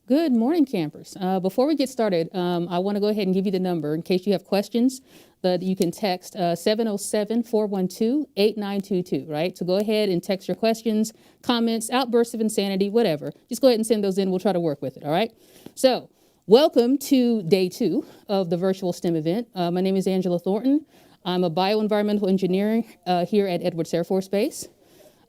Good morning, campers. Before we get started, I want to go ahead and give you the number in case you have questions that you can text 707-412-8922, right? So go ahead and text your questions, comments, outbursts of insanity, whatever. Just go ahead and send those in. We'll try to work with it, all right? So welcome to day 2 of the virtual STEM event. My name is Angela Thornton. I'm a BioEnvironmental Engineer here at Edwards Air Force Base.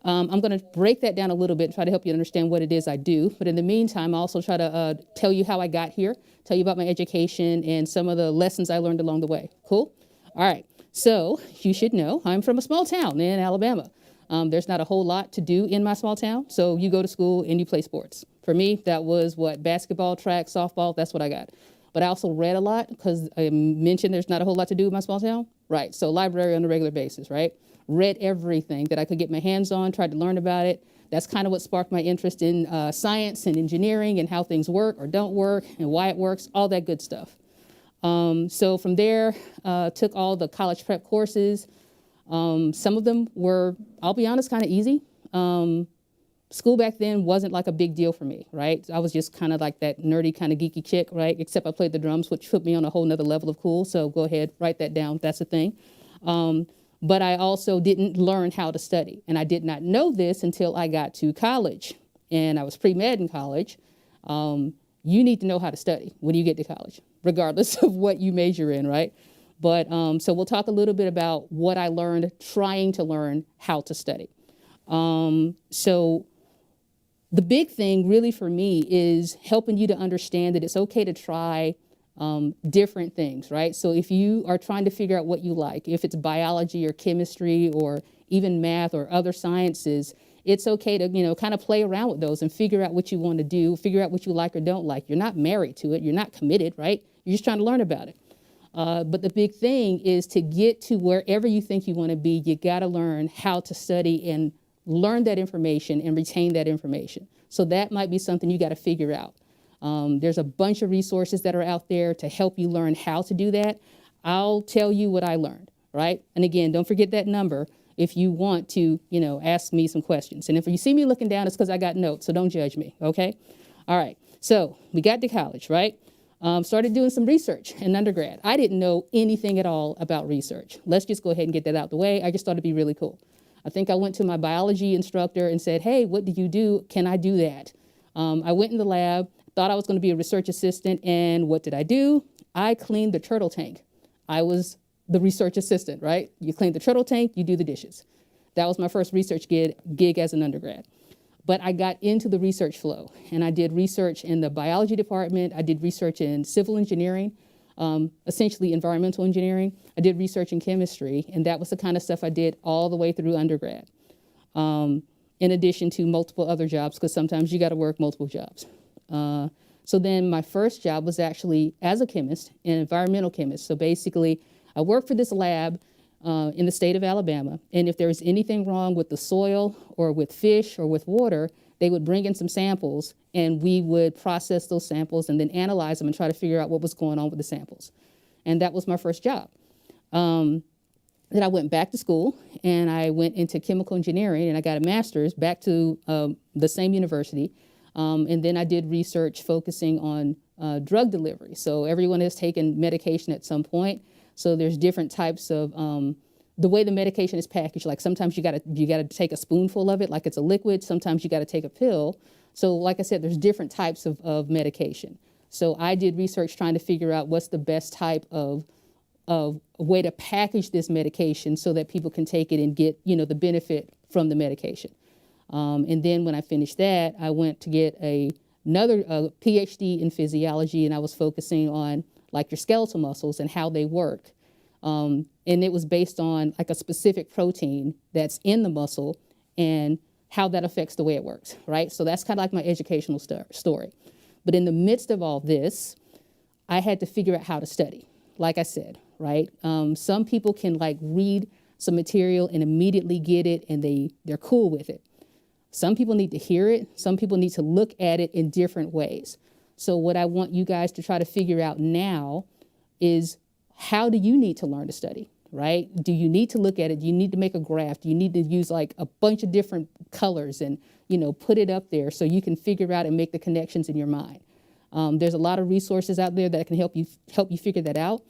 I'm going to break that down a little bit and try to help you understand what it is I do. But in the meantime, I'll also try to tell you how I got here, tell you about my education and some of the lessons I learned along the way. Cool? All right. So you should know I'm from a small town in Alabama. There's not a whole lot to do in my small town. So you go to school and you play sports. For me, that was what? Basketball, track, softball. That's what I got. But I also read a lot because I mentioned there's not a whole lot to do in my small town. Right. So library on a regular basis, right? Read everything that I could get my hands on, tried to learn about it. That's kind of what sparked my interest in science and engineering and how things work or don't work and why it works, all that good stuff. So from there, took all the college prep courses. Some of them were, I'll be honest, kind of easy. School back then wasn't like a big deal for me, right? I was just kind of like that nerdy kind of geeky chick, right? Except I played the drums, which put me on a whole nother level of cool. So go ahead, write that down. That's a thing. But I also didn't learn how to study. And I did not know this until I got to college. And I was pre-med in college. You need to know how to study when you get to college, regardless of what you major in, right? But so we'll talk a little bit about what I learned trying to learn how to study. So the big thing really for me is helping you to understand that it's okay to try different things, right? So if you are trying to figure out what you like, if it's biology or chemistry or even math or other sciences, it's okay to, kind of play around with those and figure out what you want to do, figure out what you like or don't like. You're not married to it. You're not committed, right? You're just trying to learn about it. But the big thing is to get to wherever you think you want to be, you got to learn how to study and learn that information and retain that information. So that might be something you got to figure out. There's a bunch of resources that are out there to help you learn how to do that. I'll tell you what I learned, right? And again, don't forget that number if you want to, ask me some questions. And if you see me looking down, it's because I got notes, so don't judge me, okay? All right, so we got to college, right? Started doing some research in undergrad. I didn't know anything at all about research. Let's just go ahead and get that out the way. I just thought it'd be really cool. I think I went to my biology instructor and said, hey, what do you do? Can I do that? I went in the lab. Thought I was going to be a research assistant, and what did I do? I cleaned the turtle tank. I was the research assistant, right? You clean the turtle tank, you do the dishes. That was my first research gig as an undergrad. But I got into the research flow, and I did research in the biology department. I did research in civil engineering, essentially environmental engineering. I did research in chemistry, and that was the kind of stuff I did all the way through undergrad, in addition to multiple other jobs, because sometimes you got to work multiple jobs. So then my first job was actually as a chemist, an environmental chemist. So basically, I worked for this lab in the state of Alabama. And if there was anything wrong with the soil or with fish or with water, they would bring in some samples and we would process those samples and then analyze them and try to figure out what was going on with the samples. And that was my first job. Then I went back to school and I went into chemical engineering and I got a master's back to the same university. And then I did research focusing on drug delivery. So everyone has taken medication at some point. So there's different types of the way the medication is packaged. Like sometimes you gotta take a spoonful of it, like it's a liquid. Sometimes you gotta take a pill. So like I said, there's different types of medication. So I did research trying to figure out what's the best type of way to package this medication so that people can take it and get the benefit from the medication. And then when I finished that, I went to get another PhD in physiology, and I was focusing on like your skeletal muscles and how they work. And it was based on like a specific protein that's in the muscle and how that affects the way it works, right? So that's kind of like my educational story. But in the midst of all this, I had to figure out how to study, like I said, right? Some people can like read some material and immediately get it and they're cool with it. Some people need to hear it. Some people need to look at it in different ways. So what I want you guys to try to figure out now is how do you need to learn to study, right? Do you need to look at it? Do you need to make a graph? Do you need to use like a bunch of different colors and, put it up there so you can figure out and make the connections in your mind? There's a lot of resources out there that can help you figure that out.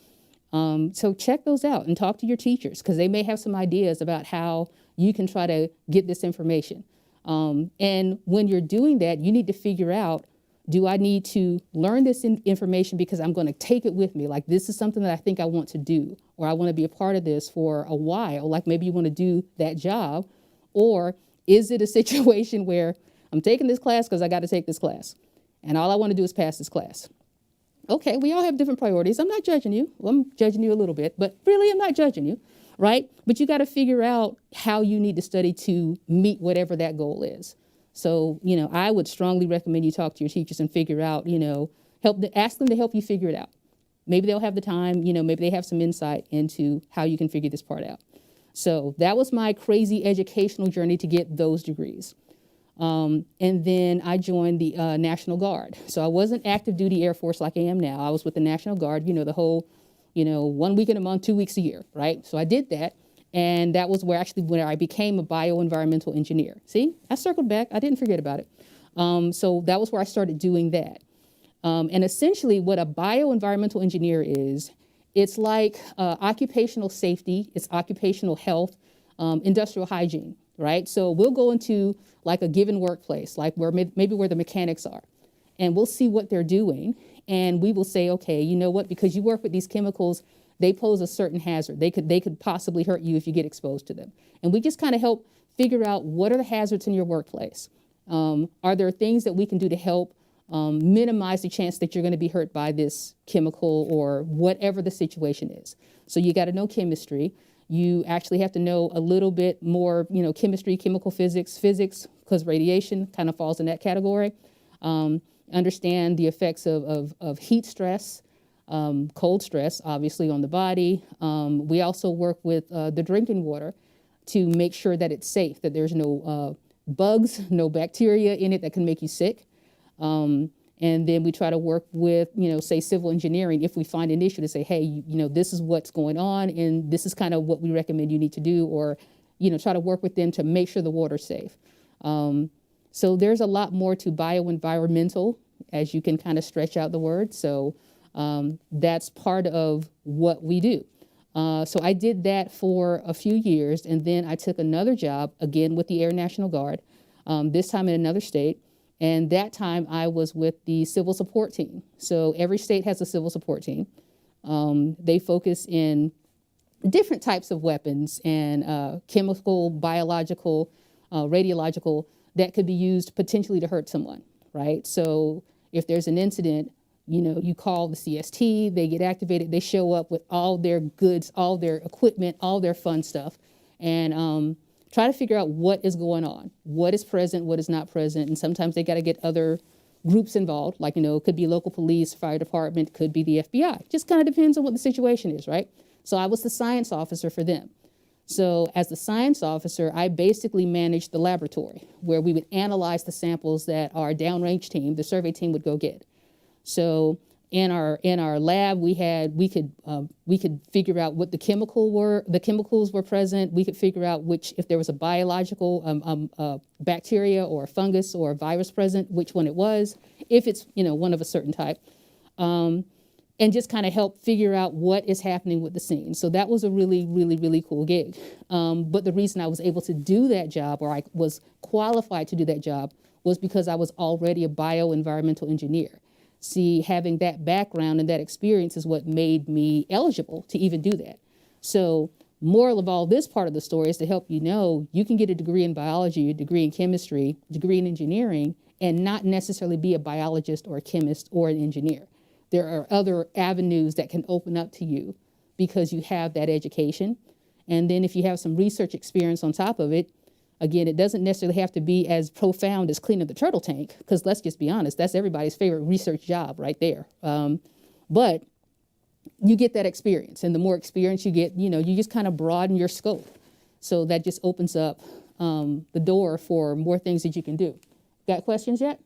So check those out and talk to your teachers, because they may have some ideas about how you can try to get this information. And when you're doing that, you need to figure out, do I need to learn this information because I'm going to take it with me? Like, this is something that I think I want to do, or I want to be a part of this for a while. Like, maybe you want to do that job. Or is it a situation where I'm taking this class because I got to take this class, and all I want to do is pass this class? Okay, we all have different priorities. I'm not judging you. Well, I'm judging you a little bit, but really I'm not judging you, right? But you got to figure out how you need to study to meet whatever that goal is. So, I would strongly recommend you talk to your teachers and figure out, ask them to help you figure it out. Maybe they'll have the time, maybe they have some insight into how you can figure this part out. So that was my crazy educational journey to get those degrees. And then I joined the National Guard. So I wasn't active duty Air Force like I am now. I was with the National Guard, the whole, 1 week in a month, 2 weeks a year, right? So I did that. And that was where I became a bioenvironmental engineer. See, I circled back. I didn't forget about it. So that was where I started doing that. And essentially what a bioenvironmental engineer is, it's like occupational safety, it's occupational health, industrial hygiene, right? So we'll go into like a given workplace, like maybe where the mechanics are, and we'll see what they're doing. And we will say, okay, you know what, because you work with these chemicals, they pose a certain hazard. They could possibly hurt you if you get exposed to them. And we just kind of help figure out, what are the hazards in your workplace? Are there things that we can do to help minimize the chance that you're going to be hurt by this chemical or whatever the situation is? So you got to know chemistry. You actually have to know a little bit more, chemistry, chemical physics, because radiation kind of falls in that category. Understand the effects of heat stress, cold stress, obviously, on the body. We also work with the drinking water to make sure that it's safe, that there's no bugs, no bacteria in it that can make you sick. And then we try to work with, say, civil engineering, if we find an issue, to say, hey, this is what's going on, and this is kind of what we recommend you need to do, or, try to work with them to make sure the water's safe. So there's a lot more to bioenvironmental, as you can kind of stretch out the word. So that's part of what we do. So I did that for a few years, and then I took another job, again with the Air National Guard, this time in another state. And that time I was with the civil support team. So every state has a civil support team. They focus in different types of weapons and chemical, biological, radiological, that could be used potentially to hurt someone, right? So if there's an incident, you call the CST, they get activated, they show up with all their goods, all their equipment, all their fun stuff, and try to figure out what is going on, what is present, what is not present. And sometimes they got to get other groups involved, like, it could be local police, fire department, could be the FBI. Just kind of depends on what the situation is, right? So I was the science officer for them. So as the science officer, I basically managed the laboratory where we would analyze the samples that our downrange team, the survey team, would go get. So in our lab, we could figure out what the chemicals were present. We could figure out if there was a biological bacteria or a fungus or a virus present, which one it was, if it's one of a certain type, and just kind of help figure out what is happening with the scene. So that was a really, really, really cool gig. But the reason I was able to do that job, or I was qualified to do that job, was because I was already a bioenvironmental engineer. See, having that background and that experience is what made me eligible to even do that. So moral of all this part of the story is to help you can get a degree in biology, a degree in chemistry, a degree in engineering, and not necessarily be a biologist or a chemist or an engineer. There are other avenues that can open up to you because you have that education. And then if you have some research experience on top of it, again, it doesn't necessarily have to be as profound as cleaning the turtle tank, because let's just be honest, that's everybody's favorite research job right there. But you get that experience, and the more experience you get, you just kind of broaden your scope. So that just opens up the door for more things that you can do. Got questions yet?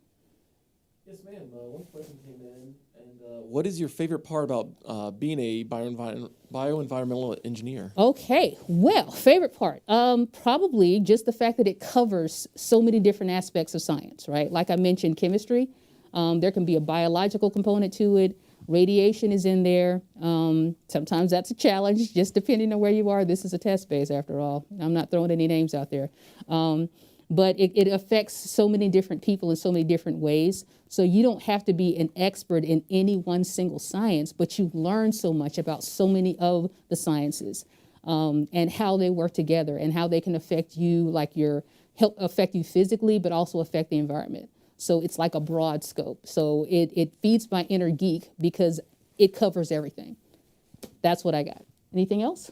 Yes, ma'am. One question came in, and what is your favorite part about being a bioenvironmental engineer? Okay, well, favorite part, probably just the fact that it covers so many different aspects of science, right? Like I mentioned, chemistry. There can be a biological component to it. Radiation is in there. Sometimes that's a challenge, just depending on where you are. This is a test space, after all. I'm not throwing any names out there. But it affects so many different people in so many different ways. So you don't have to be an expert in any one single science, but you learn so much about so many of the sciences, and how they work together and how they can affect you, help affect you physically, but also affect the environment. So it's like a broad scope. So it feeds my inner geek because it covers everything. That's what I got. Anything else?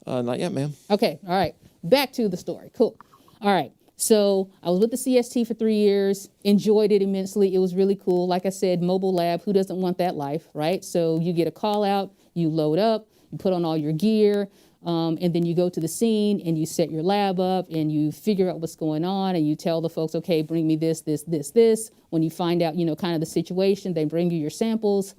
Not yet, ma'am. Okay, all right. Back to the story. Cool. All right. So I was with the CST for 3 years, enjoyed it immensely. It was really cool. Like I said, mobile lab, who doesn't want that life, right? So you get a call out, you load up, you put on all your gear, and then you go to the scene and you set your lab up and you figure out what's going on and you tell the folks, okay, bring me this. When you find out, kind of the situation, they bring you your samples.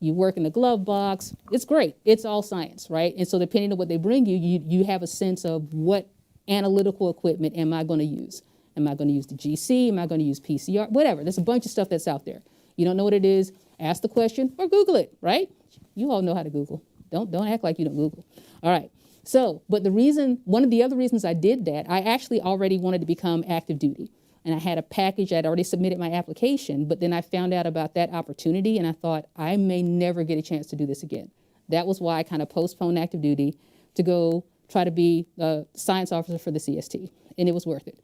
You work in the glove box. It's great. It's all science, right? And so depending on what they bring you, you have a sense of what analytical equipment am I going to use? Am I going to use the GC? Am I going to use PCR? Whatever. There's a bunch of stuff that's out there. You don't know what it is, ask the question or Google it, right? You all know how to Google. Don't act like you don't Google. All right. So, but one of the other reasons I did that, I actually already wanted to become active duty. And I had a package, I'd already submitted my application, but then I found out about that opportunity and I thought, I may never get a chance to do this again. That was why I kind of postponed active duty to go try to be a science officer for the CST, and it was worth it.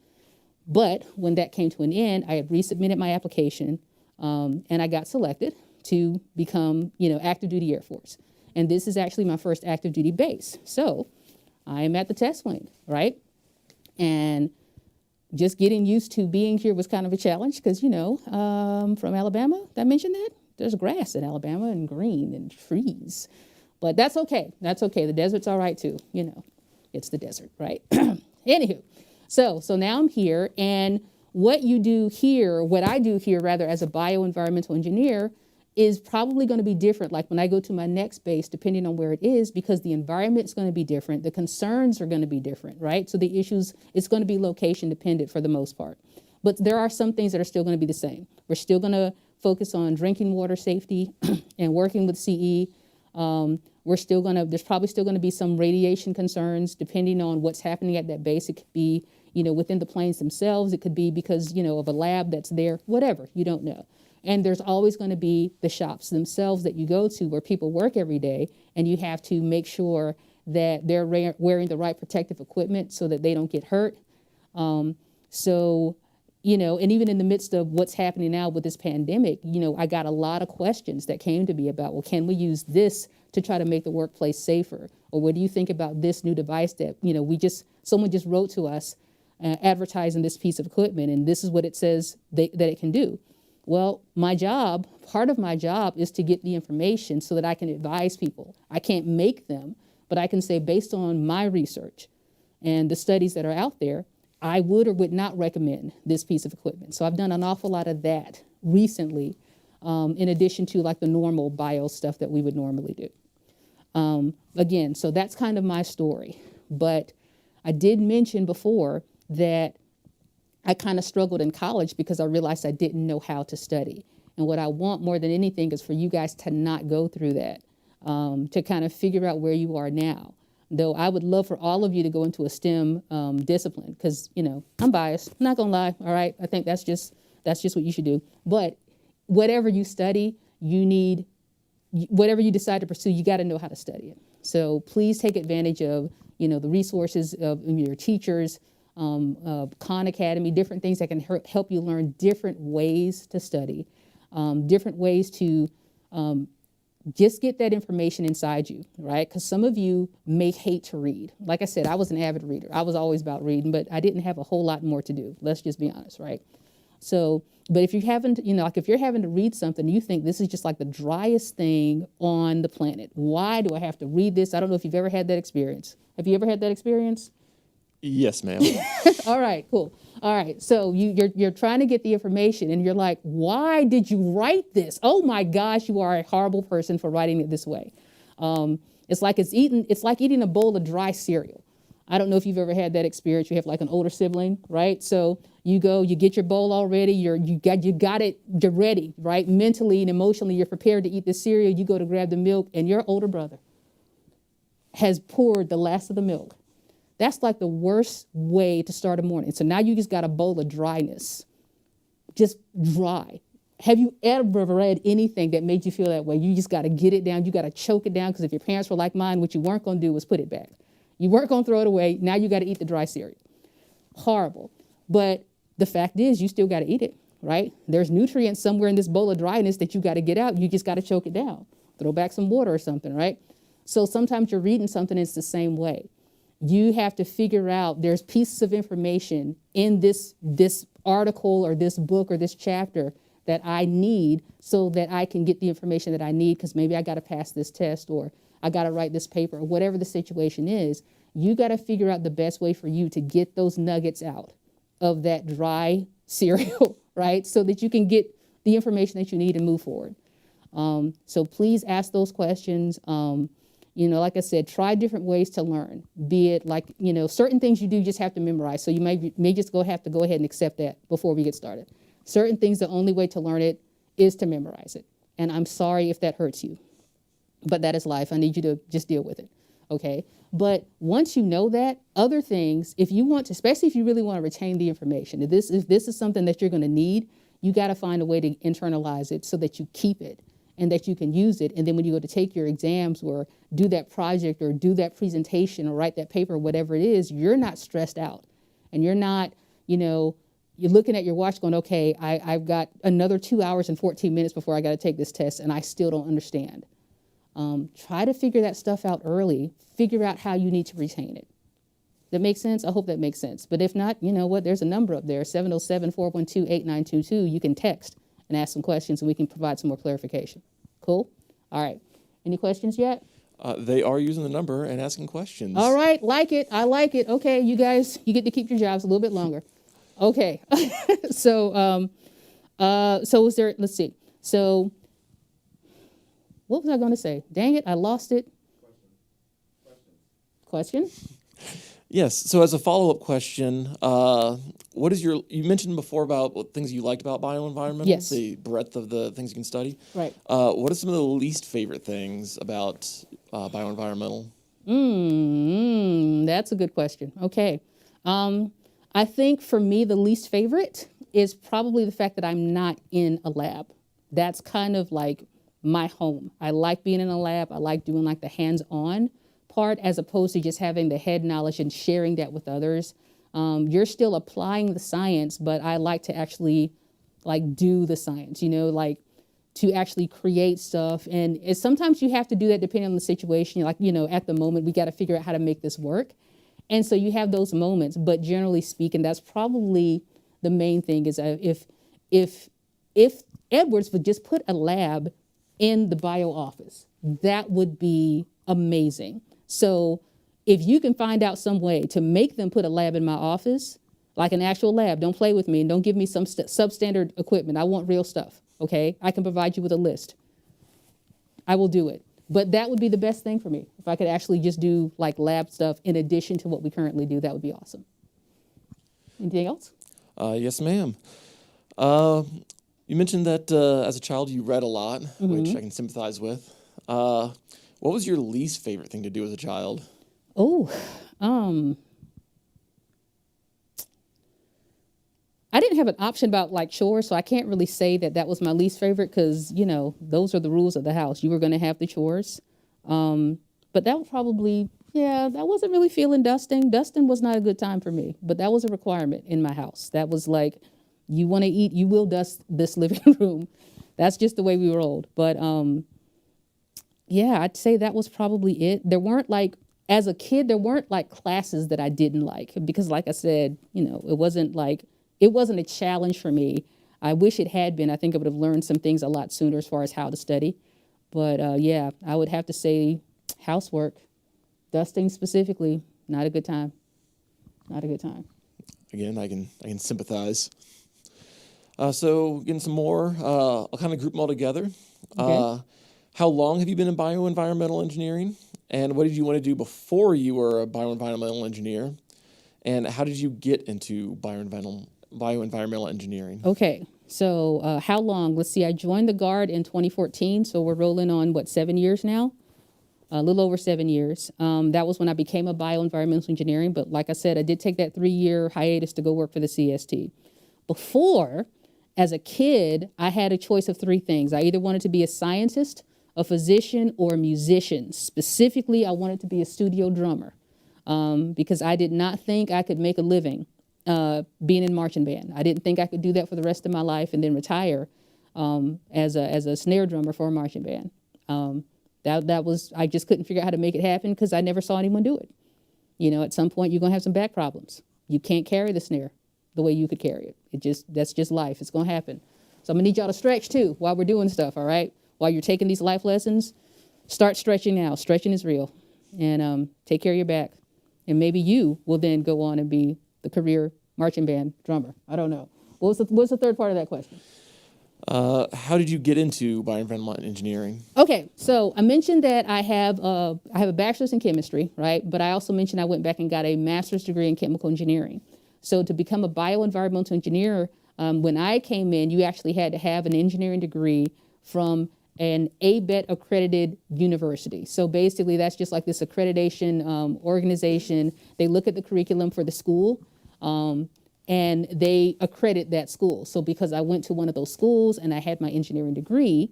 But when that came to an end, I had resubmitted my application, and I got selected to become, active duty Air Force. And this is actually my first active duty base. So I'm at the test wing, right? And just getting used to being here was kind of a challenge because, from Alabama, did I mention that? There's grass in Alabama and green and trees. But that's okay. That's okay. The desert's all right too. It's the desert, right? Anywho, so now I'm here, and what I do here rather as a bioenvironmental engineer is probably going to be different. Like when I go to my next base, depending on where it is, because the environment's going to be different, the concerns are going to be different, right? So the issues, it's going to be location dependent for the most part. But there are some things that are still going to be the same. We're still going to focus on drinking water safety and working with CE. There's probably still going to be some radiation concerns depending on what's happening at that base. It could be, within the planes themselves. It could be because, of a lab that's there, whatever, you don't know. And there's always going to be the shops themselves that you go to where people work every day, and you have to make sure that they're wearing the right protective equipment so that they don't get hurt. And even in the midst of what's happening now with this pandemic, I got a lot of questions that came to me about, well, can we use this to try to make the workplace safer? Or what do you think about this new device that, someone just wrote to us advertising this piece of equipment, and this is what it says that it can do. Well, part of my job is to get the information so that I can advise people. I can't make them, but I can say based on my research and the studies that are out there, I would or would not recommend this piece of equipment. So I've done an awful lot of that recently, in addition to like the normal bio stuff that we would normally do. Again, so that's kind of my story. But I did mention before that I kind of struggled in college because I realized I didn't know how to study. And what I want more than anything is for you guys to not go through that, to kind of figure out where you are now. Though I would love for all of you to go into a STEM discipline because, I'm biased. I'm not going to lie, all right? I think that's just what you should do. But whatever you study, whatever you decide to pursue, you got to know how to study it. So please take advantage of, the resources of your teachers, Khan Academy, different things that can help you learn different ways to study, different ways to just get that information inside you, right? Because some of you may hate to read. Like I said, I was an avid reader. I was always about reading, but I didn't have a whole lot more to do. Let's just be honest, right? So, but if you haven't, if you're having to read something, you think this is just like the driest thing on the planet. Why do I have to read this? I don't know if you've ever had that experience. Have you ever had that experience? Yes, ma'am. All right, cool. All right, so you're trying to get the information and you're like, why did you write this? Oh my gosh, you are a horrible person for writing it this way. It's like eating a bowl of dry cereal. I don't know if you've ever had that experience. You have like an older sibling, right? So you go, you get your bowl already. You got it. You're ready, right? Mentally and emotionally, you're prepared to eat the cereal. You go to grab the milk, and your older brother has poured the last of the milk. That's like the worst way to start a morning. So now you just got a bowl of dryness, just dry. Have you ever read anything that made you feel that way? You just got to get it down. You got to choke it down, because if your parents were like mine, what you weren't going to do was put it back. You weren't going to throw it away. Now you got to eat the dry cereal. Horrible. But the fact is, you still got to eat it, right? There's nutrients somewhere in this bowl of dryness that you got to get out. You just got to choke it down. Throw back some water or something, right? So sometimes you're reading something, it's the same way. You have to figure out, there's pieces of information in this article or this book or this chapter that I need so that I can get the information that I need, because maybe I got to pass this test, or I got to write this paper, or whatever the situation is. You got to figure out the best way for you to get those nuggets out of that dry cereal, right? So that you can get the information that you need and move forward. So please ask those questions. Like I said, try different ways to learn, be it like, certain things you do just have to memorize. So you may just have to go ahead and accept that before we get started. Certain things, the only way to learn it is to memorize it. And I'm sorry if that hurts you, but that is life. I need you to just deal with it. Okay. But once you know that, other things, if you want to, especially if you really want to retain the information, if this is something that you're going to need, you got to find a way to internalize it so that you keep it and that you can use it. And then when you go to take your exams or do that project or do that presentation or write that paper, whatever it is, you're not stressed out. And you're not, you're looking at your watch going, okay, I've got another 2 hours and 14 minutes before I got to take this test, and I still don't understand. Try to figure that stuff out early. Figure out how you need to retain it. That makes sense? I hope that makes sense. But if not, you know what? There's a number up there, 707-412-8922. You can text and ask some questions, and we can provide some more clarification. Cool? All right. Any questions yet? They are using the number and asking questions. All right. Like it. I like it. Okay, you guys, you get to keep your jobs a little bit longer. Okay. So is there, let's see. So what was I going to say? Dang it, I lost it. Question? Yes. So as a follow-up question, what is you mentioned before about what things you liked about bioenvironmental, yes. The breadth of the things you can study. Right. What are some of the least favorite things about bioenvironmental? That's a good question. Okay. I think for me, the least favorite is probably the fact that I'm not in a lab. That's kind of like my home. I like being in a lab. I like doing like the hands-on part as opposed to just having the head knowledge and sharing that with others. You're still applying the science, but I like to actually like do the science, like to actually create stuff. And sometimes you have to do that depending on the situation. Like, at the moment, we got to figure out how to make this work. And so you have those moments, but generally speaking, that's probably the main thing is if Edwards would just put a lab in the bio office, that would be amazing. So if you can find out some way to make them put a lab in my office, like an actual lab, don't play with me and don't give me some substandard equipment. I want real stuff, okay? I can provide you with a list. I will do it. But that would be the best thing for me. If I could actually just do like lab stuff in addition to what we currently do, that would be awesome. Anything else? Yes, ma'am. You mentioned that as a child you read a lot, which I can sympathize with. What was your least favorite thing to do as a child? I didn't have an option about like chores, so I can't really say that was my least favorite because, those are the rules of the house. You were going to have the chores. But that was probably, I wasn't really feeling dusting. Dusting was not a good time for me, but that was a requirement in my house. That was like, you want to eat, you will dust this living room. That's just the way we rolled. But I'd say that was probably it. There weren't like, as a kid, there weren't like classes that I didn't like because like I said, it wasn't a challenge for me. I wish it had been. I think I would have learned some things a lot sooner as far as how to study. But I would have to say housework, dusting specifically, not a good time. Not a good time. Again, I can sympathize. So getting some more, I'll kind of group them all together. Okay. How long have you been in bioenvironmental engineering? And what did you want to do before you were a bioenvironmental engineer? And how did you get into bioenvironmental engineering? Okay, so how long? Let's see, I joined the Guard in 2014, so we're rolling on, 7 years now? A little over 7 years. That was when I became a bioenvironmental engineering, but like I said, I did take that 3-year hiatus to go work for the CST. Before, as a kid, I had a choice of 3 things. I either wanted to be a scientist, a physician, or a musician. Specifically, I wanted to be a studio drummer because I did not think I could make a living being in marching band. I didn't think I could do that for the rest of my life and then retire as a snare drummer for a marching band. That was, I just couldn't figure out how to make it happen because I never saw anyone do it. You know, at some point you're gonna have some back problems. You can't carry the snare the way you could carry it. That's just life. It's gonna happen. So I'm gonna need y'all to stretch too while we're doing stuff, all right? While you're taking these life lessons, start stretching now. Stretching is real. And take care of your back. And maybe you will then go on and be the career marching band drummer. I don't know. What's the third part of that question? How did you get into bioenvironmental engineering? Okay, so I mentioned that I have a bachelor's in chemistry, right? But I also mentioned I went back and got a master's degree in chemical engineering. So to become a bioenvironmental engineer, when I came in, you actually had to have an engineering degree from an ABET accredited university. So basically that's just like this accreditation organization. They look at the curriculum for the school and they accredit that school. So because I went to one of those schools and I had my engineering degree,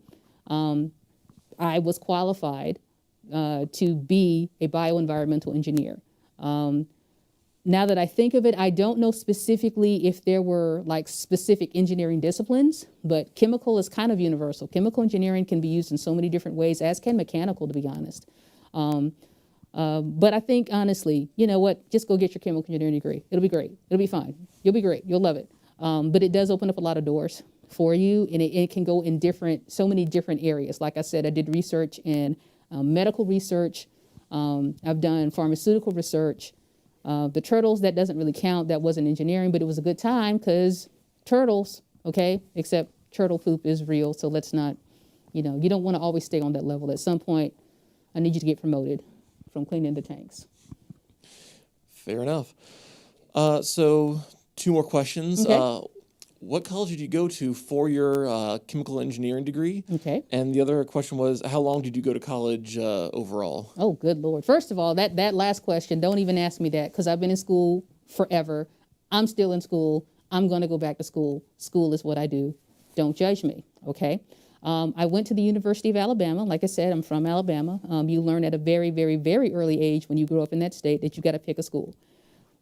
I was qualified to be a bioenvironmental engineer. Now that I think of it, I don't know specifically if there were like specific engineering disciplines, but chemical is kind of universal. Chemical engineering can be used in so many different ways, as can mechanical, to be honest. But I think, honestly, you know what? Just go get your chemical engineering degree. It'll be great. It'll be fine. You'll be great. You'll love it. But it does open up a lot of doors for you, and it can go in so many different areas. Like I said, I did research in medical research. I've done pharmaceutical research. The turtles, that doesn't really count. That wasn't engineering, but it was a good time because turtles, okay? Except turtle poop is real, so let's not, you don't want to always stay on that level. At some point, I need you to get promoted from cleaning the tanks. Fair enough. So 2 more questions. Okay. What college did you go to for your chemical engineering degree? Okay. And the other question was, how long did you go to college overall? Oh, good Lord. First of all, that last question, don't even ask me that because I've been in school forever. I'm still in school. I'm going to go back to school. School is what I do. Don't judge me, okay? I went to the University of Alabama. Like I said, I'm from Alabama. You learn at a very, very, very early age when you grow up in that state that you got to pick a school.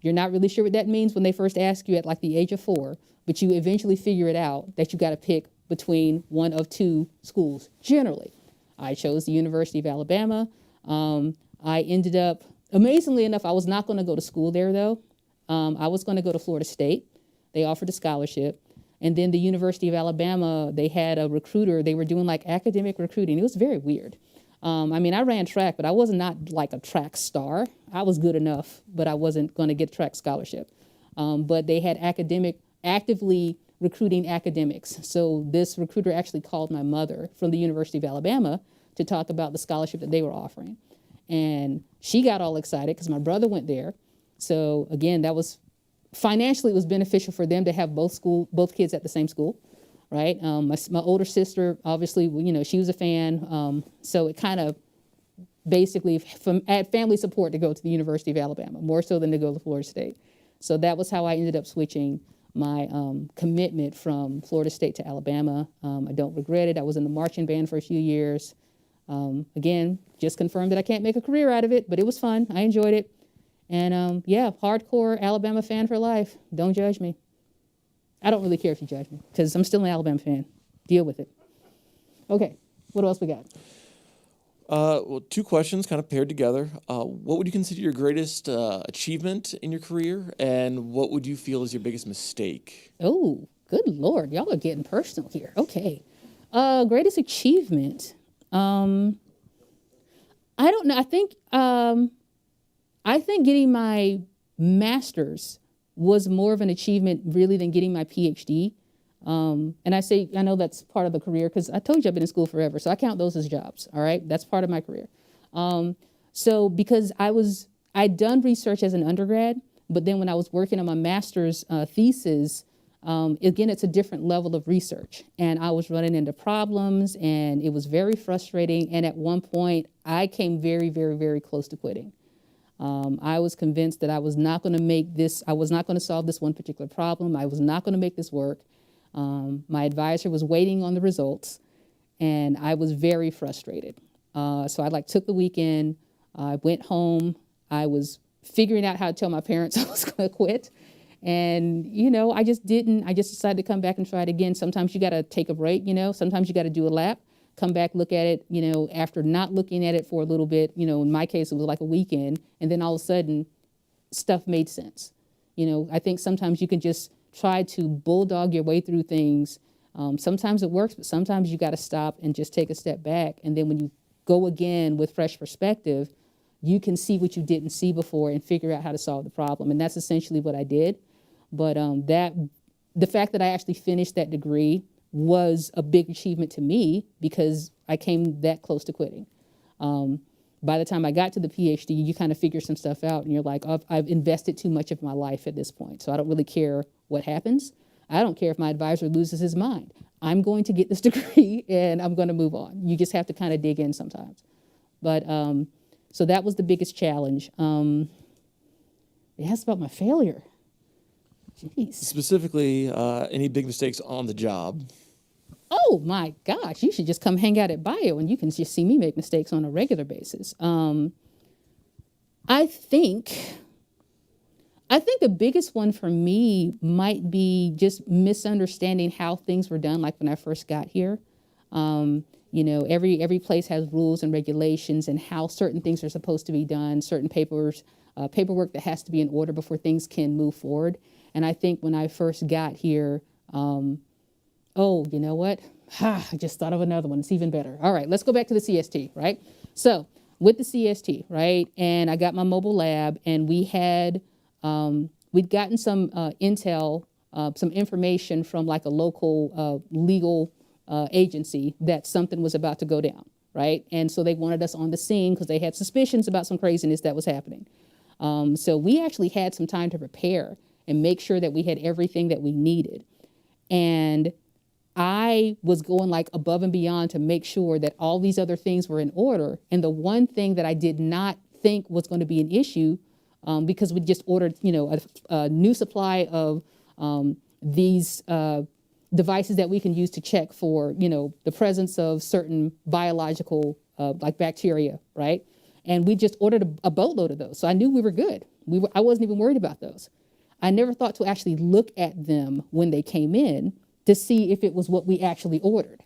You're not really sure what that means when they first ask you at like the age of 4, but you eventually figure it out that you got to pick between one of 2 schools, generally. I chose the University of Alabama. I ended up, amazingly enough, I was not going to go to school there though. I was going to go to Florida State. They offered a scholarship. And then the University of Alabama, they had a recruiter. They were doing like academic recruiting. It was very weird. I ran track, but I was not like a track star. I was good enough, but I wasn't going to get a track scholarship. But they had actively recruiting academics. So this recruiter actually called my mother from the University of Alabama to talk about the scholarship that they were offering. And she got all excited because my brother went there. So again, that was financially, it was beneficial for them to have both kids at the same school. Right. My older sister, obviously, she was a fan. So it kind of basically had family support to go to the University of Alabama, more so than to go to Florida State. So that was how I ended up switching my commitment from Florida State to Alabama. I don't regret it. I was in the marching band for a few years. Again, just confirmed that I can't make a career out of it, but it was fun. I enjoyed it. And hardcore Alabama fan for life. Don't judge me. I don't really care if you judge me because I'm still an Alabama fan. Deal with it. Okay, what else we got? Well, 2 questions kind of paired together. What would you consider your greatest achievement in your career, and what would you feel is your biggest mistake? Oh, good Lord. Y'all are getting personal here. Okay. Greatest achievement. I don't know. I think getting my master's was more of an achievement really than getting my PhD. And I know that's part of the career because I told you I've been in school forever. So I count those as jobs. All right. That's part of my career. So because I'd done research as an undergrad, but then when I was working on my master's thesis, again, it's a different level of research. And I was running into problems, and it was very frustrating. And at one point, I came very, very, very close to quitting. I was convinced that I was not going to solve this one particular problem. I was not going to make this work. My advisor was waiting on the results, and I was very frustrated. So I took the weekend, I went home, I was figuring out how to tell my parents I was going to quit. And, I just decided to come back and try it again. Sometimes you got to take a break, sometimes you got to do a lap, come back, look at it, after not looking at it for a little bit, in my case, it was like a weekend. And then all of a sudden stuff made sense. I think sometimes you can just try to bulldog your way through things. Sometimes it works, but sometimes you got to stop and just take a step back. And then when you go again with fresh perspective, you can see what you didn't see before and figure out how to solve the problem. And that's essentially what I did. But the fact that I actually finished that degree was a big achievement to me because I came that close to quitting. By the time I got to the PhD, you kind of figure some stuff out and you're like, oh, I've invested too much of my life at this point. So I don't really care what happens. I don't care if my advisor loses his mind. I'm going to get this degree and I'm going to move on. You just have to kind of dig in sometimes. But so that was the biggest challenge. It asked about my failure. Jeez. Specifically, any big mistakes on the job? Oh my gosh, you should just come hang out at Bio and you can just see me make mistakes on a regular basis. I think the biggest one for me might be just misunderstanding how things were done, like when I first got here. Every place has rules and regulations and how certain things are supposed to be done, certain paperwork that has to be in order before things can move forward. And I think when I first got here, oh, you know what? I just thought of another one. It's even better. All right, let's go back to the CST, right? So with the CST, right, and I got my mobile lab, and we'd gotten some intel, some information from like a local legal agency that something was about to go down, right? And so they wanted us on the scene because they had suspicions about some craziness that was happening. So we actually had some time to prepare and make sure that we had everything that we needed. And I was going like above and beyond to make sure that all these other things were in order. And the one thing that I did not think was going to be an issue, because we just ordered, a new supply of these devices that we can use to check for, the presence of certain biological, like bacteria, right? And we just ordered a boatload of those. So I knew we were good. I wasn't even worried about those. I never thought to actually look at them when they came in to see if it was what we actually ordered.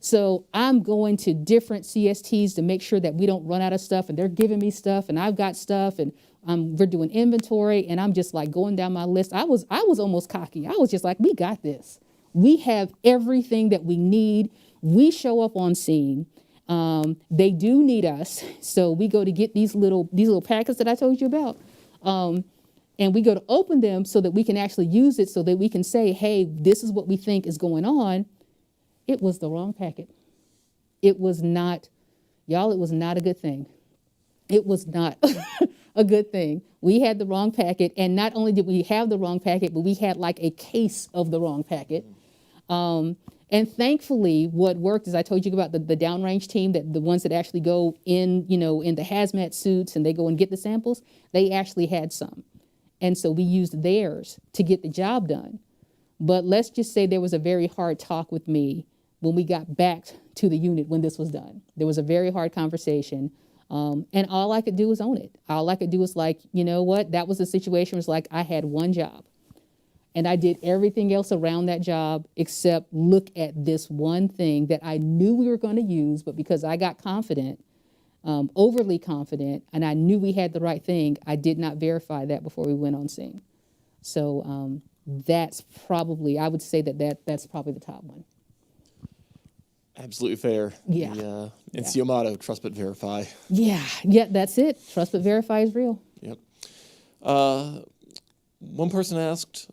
So I'm going to different CSTs to make sure that we don't run out of stuff, and they're giving me stuff and I've got stuff, and we're doing inventory, and I'm just like going down my list. I was almost cocky. I was just like, we got this. We have everything that we need. We show up on scene. They do need us. So we go to get these little packets that I told you about. And we go to open them so that we can actually use it, so that we can say, hey, this is what we think is going on. It was the wrong packet. It was not, y'all, it was not a good thing. It was not a good thing. We had the wrong packet, and not only did we have the wrong packet, but we had like a case of the wrong packet. And thankfully, what worked is I told you about the downrange team, that the ones that actually go in, in the hazmat suits and they go and get the samples, they actually had some. And so we used theirs to get the job done. But let's just say there was a very hard talk with me when we got back to the unit when this was done. There was a very hard conversation. And all I could do was own it. All I could do was like, you know what? That was the situation. It was like I had one job. And I did everything else around that job except look at this one thing that I knew we were going to use, but because I got confident, overly confident, and I knew we had the right thing, I did not verify that before we went on scene. So that's probably, I would say that's probably the top one. Absolutely fair. Yeah. The NCO motto, trust but verify. Yeah, that's it. Trust but verify is real. Yep. One person asked,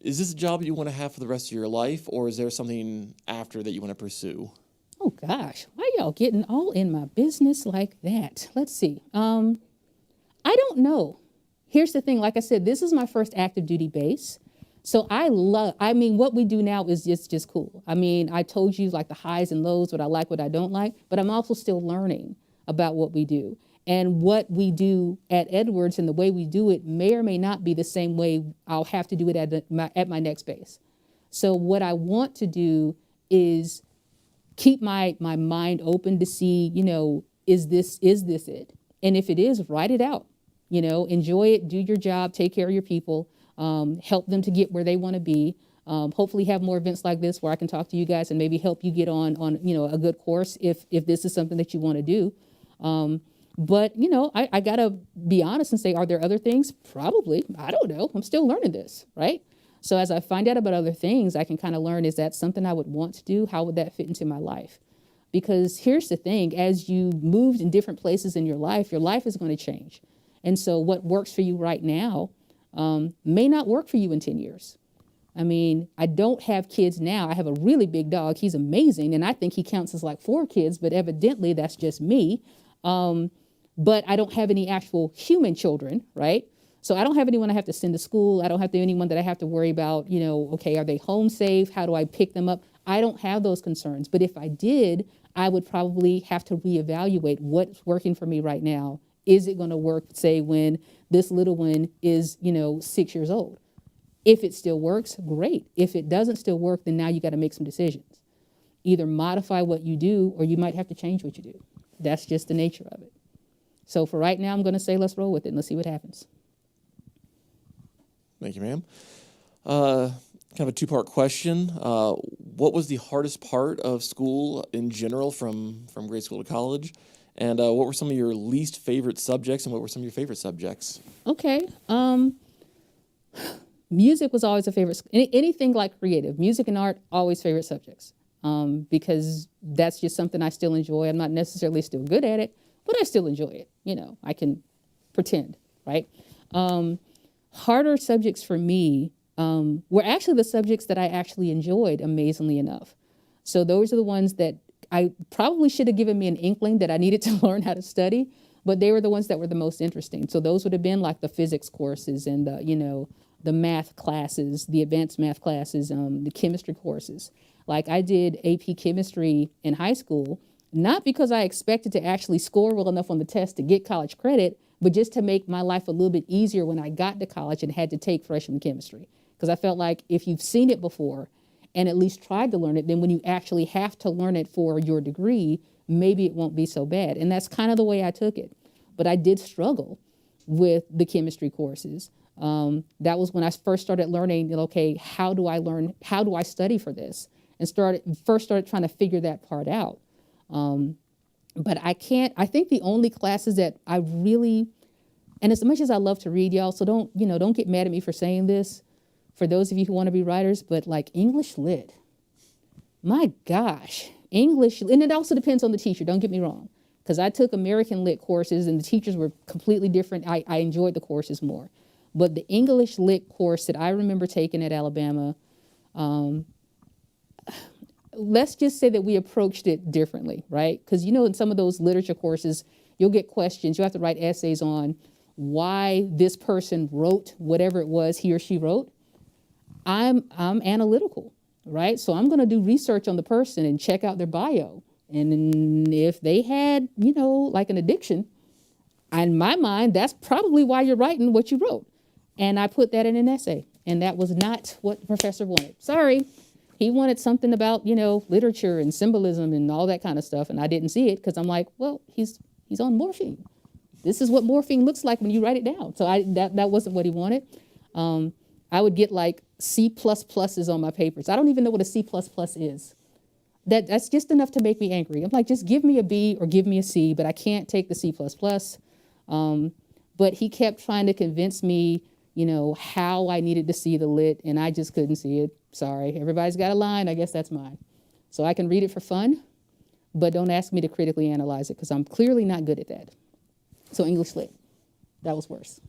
is this a job you want to have for the rest of your life, or is there something after that you want to pursue? Oh, Oh gosh, why y'all getting all in my business like that? Let's see. I don't know. Here's the thing. Like I said, this is my first active duty base. So what we do now is just cool. I mean, I told you like the highs and lows, what I like, what I don't like, but I'm also still learning about what we do. And what we do at Edwards and the way we do it may or may not be the same way I'll have to do it at my next base. So what I want to do is keep my mind open to see, is this it? And if it is, write it out. Enjoy it, do your job, take care of your people, help them to get where they want to be. Hopefully have more events like this where I can talk to you guys and maybe help you get on a good course if this is something that you want to do. But I gotta be honest and say, are there other things? Probably. I don't know. I'm still learning this, right? So as I find out about other things, I can kind of learn, is that something I would want to do? How would that fit into my life? Because here's the thing, as you moved in different places in your life is going to change. And so what works for you right now may not work for you in 10 years. I mean, I don't have kids now. I have a really big dog. He's amazing. And I think he counts as like 4 kids, but evidently that's just me. But I don't have any actual human children, right? So I don't have anyone I have to send to school. I don't have anyone that I have to worry about, okay, are they home safe? How do I pick them up? I don't have those concerns. But if I did, I would probably have to reevaluate what's working for me right now. Is it going to work, say, when this little one is, 6 years old? If it still works, great. If it doesn't still work, then now you got to make some decisions. Either modify what you do, or you might have to change what you do. That's just the nature of it. So for right now, I'm going to say let's roll with it and let's see what happens. Thank you, ma'am. Kind of a 2-part question. What was the hardest part of school in general from grade school to college? And what were some of your least favorite subjects and what were some of your favorite subjects? Okay. Music was always a favorite. Anything like creative, music and art, always favorite subjects. Because that's just something I still enjoy. I'm not necessarily still good at it, but I still enjoy it. I can pretend, right? Harder subjects for me were actually the subjects that I actually enjoyed, amazingly enough. So those are the ones that I probably should have given me an inkling that I needed to learn how to study, but they were the ones that were the most interesting. So those would have been like the physics courses and the math classes, the advanced math classes, the chemistry courses. Like I did AP chemistry in high school, not because I expected to actually score well enough on the test to get college credit, but just to make my life a little bit easier when I got to college and had to take freshman chemistry. Because I felt like if you've seen it before and at least tried to learn it, then when you actually have to learn it for your degree, maybe it won't be so bad. And that's kind of the way I took it. But I did struggle with the chemistry courses. That was when I first started learning, okay, how do I study for this? And first started trying to figure that part out. But I think the only classes that I really, and as much as I love to read, y'all, so don't get mad at me for saying this, for those of you who want to be writers, but like English Lit, my gosh, English, and it also depends on the teacher, don't get me wrong, because I took American Lit courses and the teachers were completely different. I enjoyed the courses more. But the English Lit course that I remember taking at Alabama, let's just say that we approached it differently, right? Because, in some of those literature courses, you'll get questions. You have to write essays on why this person wrote whatever it was he or she wrote. I'm analytical, right? So I'm going to do research on the person and check out their bio. And if they had, like an addiction, in my mind, that's probably why you're writing what you wrote. And I put that in an essay. And that was not what the professor wanted. Sorry. He wanted something about, literature and symbolism and all that kind of stuff. And I didn't see it because I'm like, well, he's on morphine. This is what morphine looks like when you write it down. So that wasn't what he wanted. I would get like C++ on my papers. I don't even know what a C++ is. That's just enough to make me angry. I'm like, just give me a B or give me a C, but I can't take the C++. But he kept trying to convince me, how I needed to see the lit, and I just couldn't see it. Sorry, everybody's got a line. I guess that's mine. So I can read it for fun, but don't ask me to critically analyze it because I'm clearly not good at that. So English Lit, that was worse.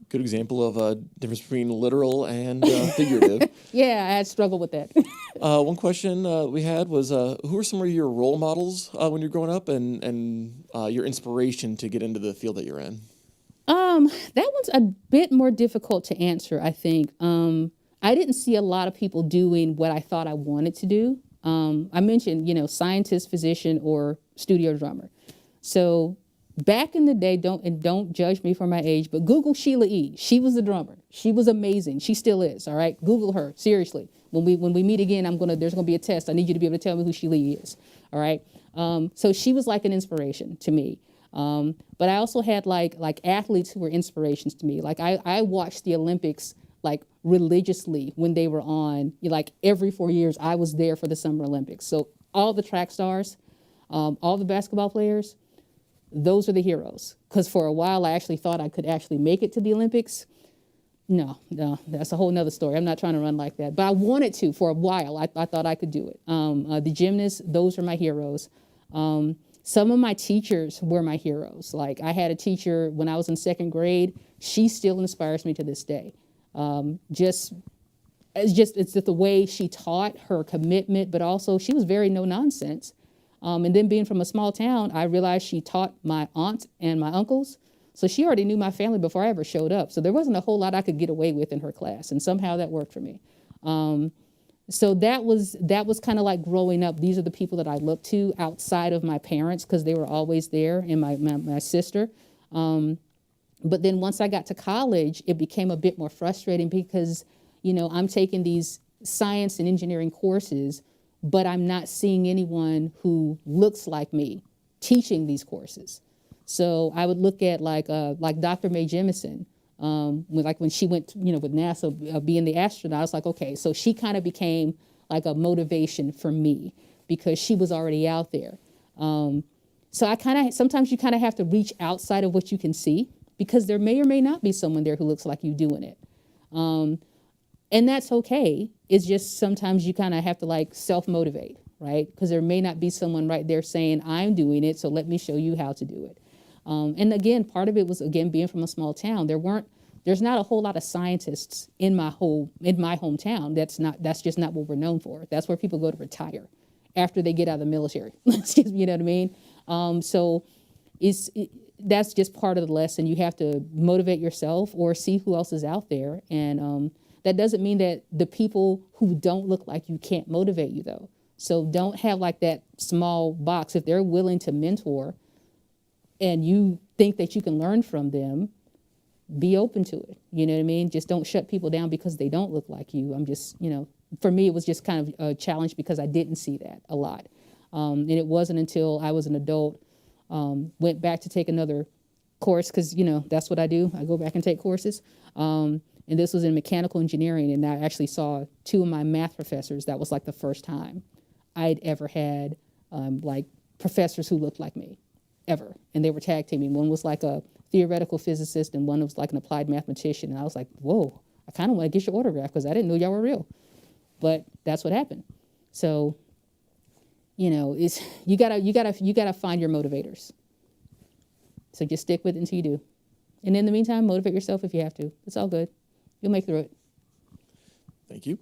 Good example of a difference between literal and figurative. Yeah, I had struggled with that. One question we had was, who were some of your role models when you're growing up, and your inspiration to get into the field that you're in? That one's a bit more difficult to answer, I think. I didn't see a lot of people doing what I thought I wanted to do. I mentioned, scientist, physician, or studio drummer. So back in the day, don't judge me for my age, but Google Sheila E. She was the drummer. She was amazing. She still is. All right, Google her seriously. When we meet again, there's gonna be a test. I need you to be able to tell me who Sheila E. is. All right. So she was like an inspiration to me. But I also had like athletes who were inspirations to me. Like I watched the Olympics like religiously when they were on. Like every 4 years, I was there for the Summer Olympics. So all the track stars, all the basketball players, those are the heroes. Because for a while, I actually thought I could actually make it to the Olympics. No, that's a whole nother story. I'm not trying to run like that. But I wanted to for a while. I thought I could do it. The gymnasts, those are my heroes. Some of my teachers were my heroes. Like I had a teacher when I was in second grade. She still inspires me to this day. It's just the way she taught, her commitment, but also she was very no nonsense. And then being from a small town, I realized she taught my aunt and my uncles. So she already knew my family before I ever showed up. So there wasn't a whole lot I could get away with in her class. And somehow that worked for me. So that was kind of like growing up. These are the people that I looked to outside of my parents because they were always there, and my sister. But then once I got to college, it became a bit more frustrating because, I'm taking these science and engineering courses, but I'm not seeing anyone who looks like me teaching these courses. So I would look at like Dr. Mae Jemison, when she went, with NASA being the astronaut. I was like, okay, so she kind of became like a motivation for me because she was already out there. So sometimes you kind of have to reach outside of what you can see because there may or may not be someone there who looks like you doing it. And that's okay. It's just sometimes you kind of have to like self-motivate, right? Because there may not be someone right there saying, I'm doing it, so let me show you how to do it. And again, part of it was, again, being from a small town. There's not a whole lot of scientists in my hometown. That's just not what we're known for. That's where people go to retire after they get out of the military. You know what I mean? So that's just part of the lesson. You have to motivate yourself or see who else is out there. And that doesn't mean that the people who don't look like you can't motivate you, though. So don't have like that small box. If they're willing to mentor and you think that you can learn from them, be open to it. You know what I mean? Just don't shut people down because they don't look like you. I'm just, for me, it was just kind of a challenge because I didn't see that a lot. And it wasn't until I was an adult, went back to take another course because, that's what I do. I go back and take courses. And this was in mechanical engineering. And I actually saw two of my math professors. That was like the first time I'd ever had like professors who looked like me, ever. And they were tag teaming. One was like a theoretical physicist and one was like an applied mathematician. And I was like, whoa, I kind of want to get your autograph because I didn't know y'all were real. But that's what happened. So, it's you gotta find your motivators. So just stick with it until you do. And in the meantime, motivate yourself if you have to. It's all good. You'll make through it. Thank you.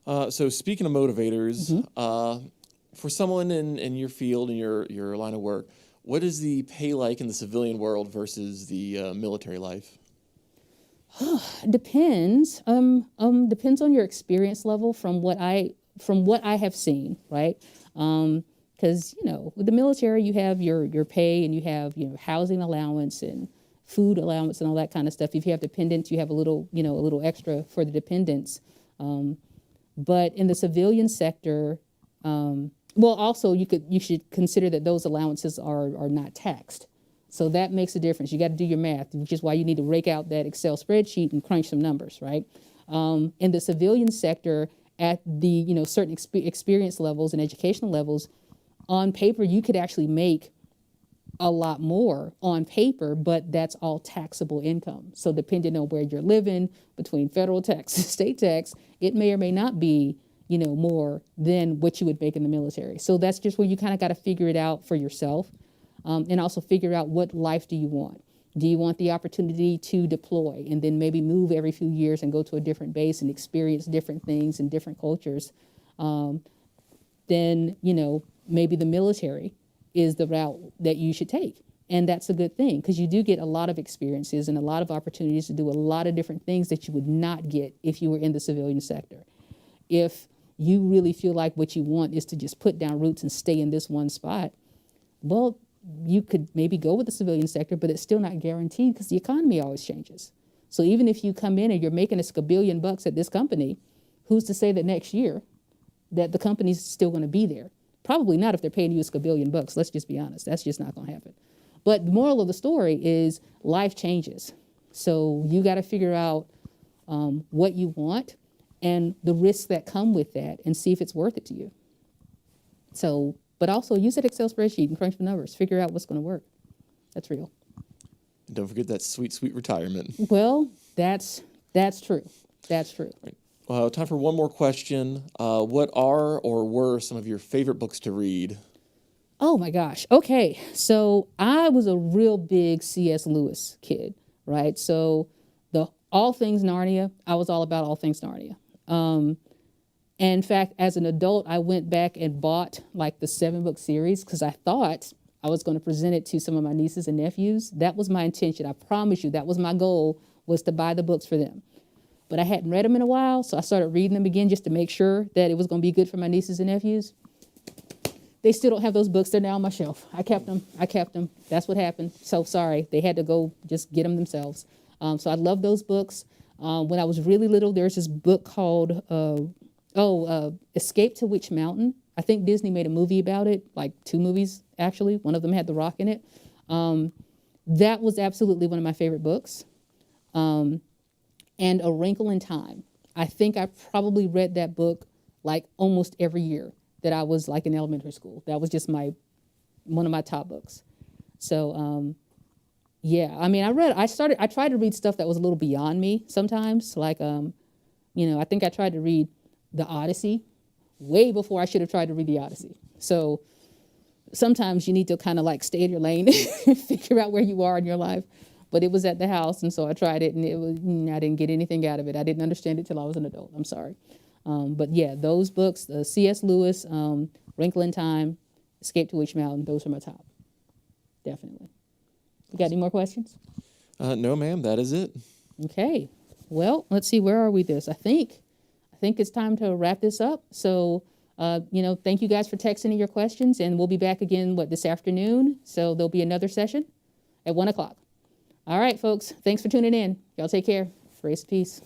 So speaking of motivators, for someone in your field, in your line of work, what is the pay like in the civilian world versus the military life? Depends. Depends on your experience level from what I have seen, right? Because with the military, you have your pay and you have housing allowance and food allowance and all that kind of stuff. If you have dependents, you have a little extra for the dependents. But in the civilian sector, also you should consider that those allowances are not taxed. So that makes a difference. You got to do your math, which is why you need to rake out that Excel spreadsheet and crunch some numbers, right? In the civilian sector, at the certain experience levels and educational levels, on paper you could actually make a lot more on paper, but that's all taxable income. So depending on where you're living, between federal tax, state tax, it may or may not be, more than what you would make in the military. So that's just where you kind of got to figure it out for yourself, and also figure out what life do you want. Do you want the opportunity to deploy and then maybe move every few years and go to a different base and experience different things and different cultures? Then, maybe the military is the route that you should take. And that's a good thing because you do get a lot of experiences and a lot of opportunities to do a lot of different things that you would not get if you were in the civilian sector. If you really feel like what you want is to just put down roots and stay in this one spot, well, you could maybe go with the civilian sector, but it's still not guaranteed because the economy always changes. So even if you come in and you're making a $1 billion at this company, who's to say that next year that the company's still going to be there? Probably not if they're paying you $1 billion. Let's just be honest. That's just not going to happen. But the moral of the story is life changes. So you got to figure out what you want and the risks that come with that and see if it's worth it to you. So, but also use that Excel spreadsheet and crunch the numbers. Figure out what's going to work. That's real. And don't forget that sweet, sweet retirement. Well, that's true. That's true. Right. Time for one more question. What are or were some of your favorite books to read? Oh my gosh. Okay. So I was a real big C.S. Lewis kid, right? So all things Narnia, I was all about all things Narnia. And in fact, as an adult, I went back and bought like the 7-book series because I thought I was going to present it to some of my nieces and nephews. That was my intention. I promise you, that was my goal, was to buy the books for them. But I hadn't read them in a while, so I started reading them again just to make sure that it was going to be good for my nieces and nephews. They still don't have those books. They're now on my shelf. I kept them. That's what happened. So sorry. They had to go just get them themselves. So I love those books. When I was really little, there's this book called Escape to Witch Mountain. I think Disney made a movie about it, like 2 movies, actually. One of them had The Rock in it. That was absolutely one of my favorite books. And A Wrinkle in Time. I think I probably read that book like almost every year that I was like in elementary school. That was just one of my top books. So, yeah, I mean, I tried to read stuff that was a little beyond me sometimes. Like, I think I tried to read The Odyssey way before I should have tried to read The Odyssey. So sometimes you need to kind of like stay in your lane and figure out where you are in your life. But it was at the house, and so I tried it, and I didn't get anything out of it. I didn't understand it till I was an adult. I'm sorry. But yeah, those books, C.S. Lewis, Wrinkle in Time, Escape to Witch Mountain, those are my top. Definitely. You got any more questions? No, ma'am, that is it. Okay. Well, let's see, where are we this? I think it's time to wrap this up. So, thank you guys for texting in your questions, and we'll be back again, this afternoon? So there'll be another session at 1:00. All right, folks, thanks for tuning in. Y'all take care. Grace, peace.